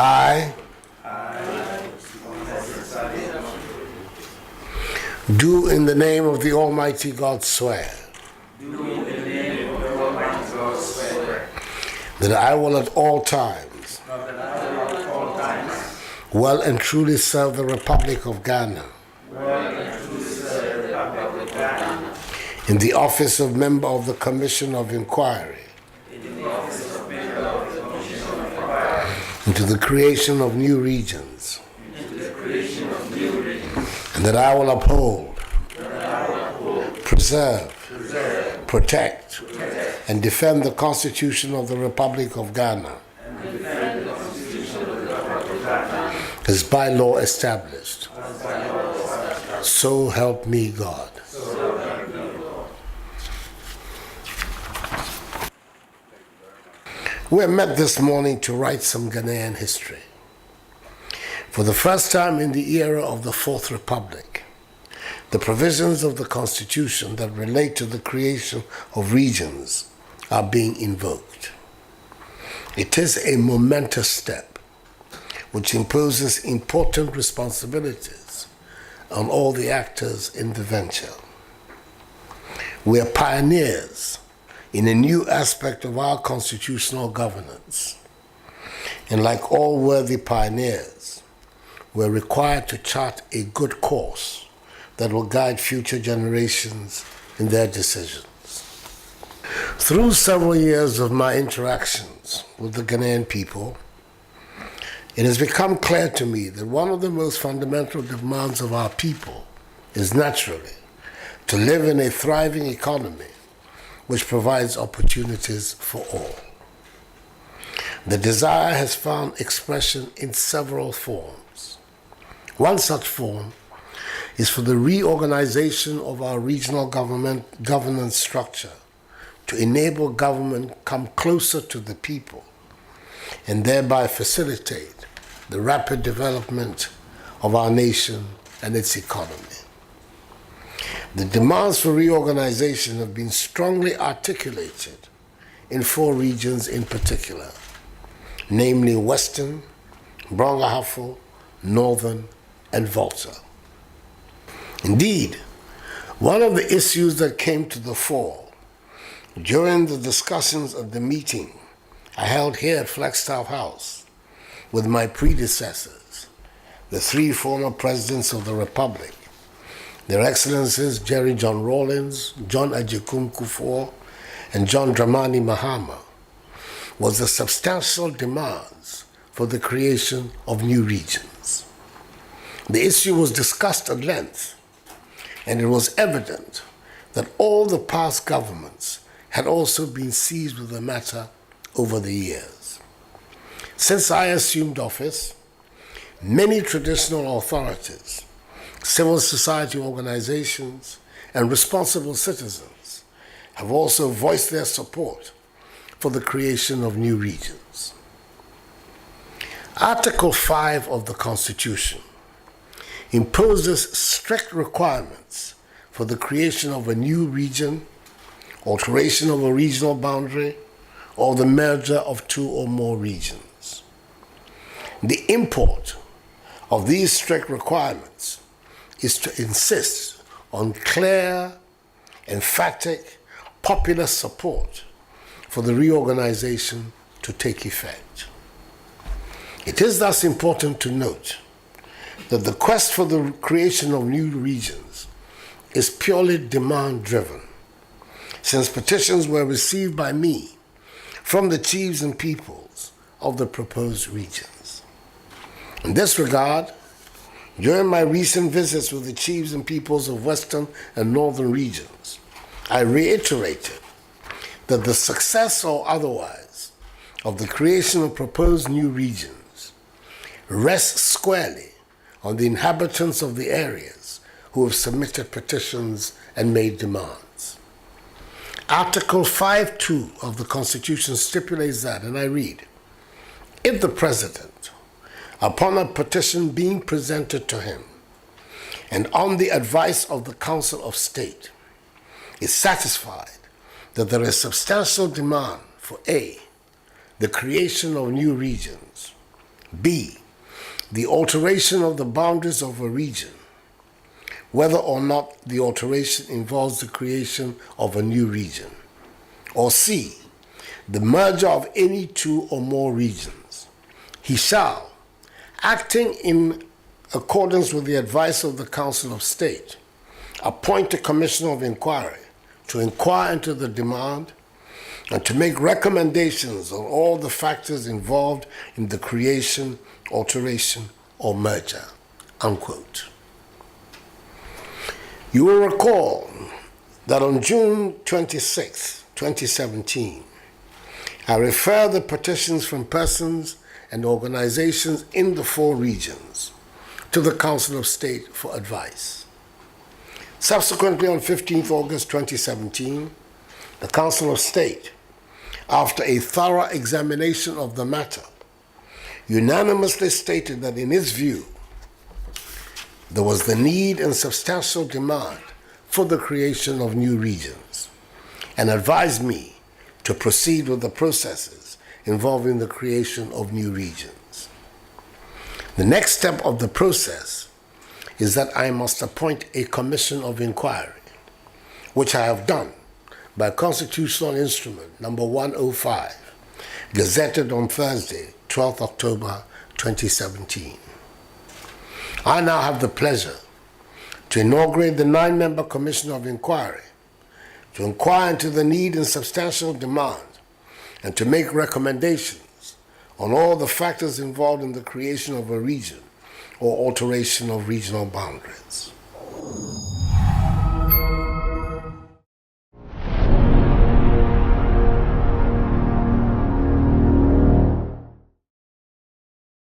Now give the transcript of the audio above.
I do in the name of the Almighty God swear that I will at all times well and truly serve the Republic of Ghana in the office of Member of the Commission of Inquiry into the creation of new regions, and that I will uphold, preserve, protect, and defend the Constitution of the Republic of Ghana as by law established. So help me God. We met this morning to write some Ghanaian history. For the first time in the era of the Fourth Republic, the provisions of the Constitution that relate to the creation of regions are being invoked. It is a momentous step which imposes important responsibilities on all the actors in the venture. We are pioneers in a new aspect of our constitutional governance. And like all worthy pioneers, we're required to chart a good course that will guide future generations in their decisions. Through several years of my interactions with the Ghanaian people, it has become clear to me that one of the most fundamental demands of our people is naturally to live in a thriving economy which provides opportunities for all. The desire has found expression in several forms. One such form is for the reorganization of our regional governance structure to enable government come closer to the people and thereby facilitate the rapid development of our nation and its economy. The demands for reorganization have been strongly articulated in 4 regions in particular, namely Western, Brongahafo, Northern, and Volta. Indeed, one of the issues that came to the fore during the discussions at the meeting I held here at Flagstaff House with my predecessors, the 3 former presidents of the Republic, Their Excellencies Jerry John Rawlings, John Agyekum Kufuor, and John Dramani Mahama, was the substantial demands for the creation of new regions. The issue was discussed at length, and it was evident that all the past governments had also been seized with the matter over the years. Since I assumed office, many traditional authorities, civil society organizations, and responsible citizens have also voiced their support for the creation of new regions. Article 5 of the Constitution imposes strict requirements for the creation of a new region, alteration of a regional boundary, or the merger of 2 or more regions. The import of these strict requirements is to insist on clear, emphatic, popular support for the reorganization to take effect. It is thus important to note that the quest for the creation of new regions is purely demand-driven, since petitions were received by me from the chiefs and peoples of the proposed regions. In this regard, during my recent visits with the chiefs and peoples of Western and Northern regions, I reiterated that the success or otherwise of the creation of proposed new regions rests squarely on the inhabitants of the areas who have submitted petitions and made demands. Article 5.2 of the Constitution stipulates that, and I read, if the President, upon a petition being presented to him, and on the advice of the Council of State, is satisfied that there is substantial demand for A, the creation of new regions, B, the alteration of the boundaries of a region, whether or not the alteration involves the creation of a new region. Or C, the merger of any two or more regions. He shall, acting in accordance with the advice of the Council of State, appoint a commission of inquiry to inquire into the demand and to make recommendations on all the factors involved in the creation, alteration, or merger, unquote. You will recall that on June 26, 2017, I referred the petitions from persons and organizations in the 4 regions to the Council of State for advice. Subsequently, on 15 August 2017, the Council of State, after a thorough examination of the matter, unanimously stated that in its view, there was the need and substantial demand for the creation of new regions, and advised me to proceed with the processes involving the creation of new regions. The next step of the process is that I must appoint a commission of inquiry, which I have done by Constitutional Instrument number 105, gazetted on Thursday, 12th October 2017. I now have the pleasure to inaugurate the 9-member Commission of Inquiry to inquire into the need and substantial demand and to make recommendations on all the factors involved in the creation of a region or alteration of regional boundaries.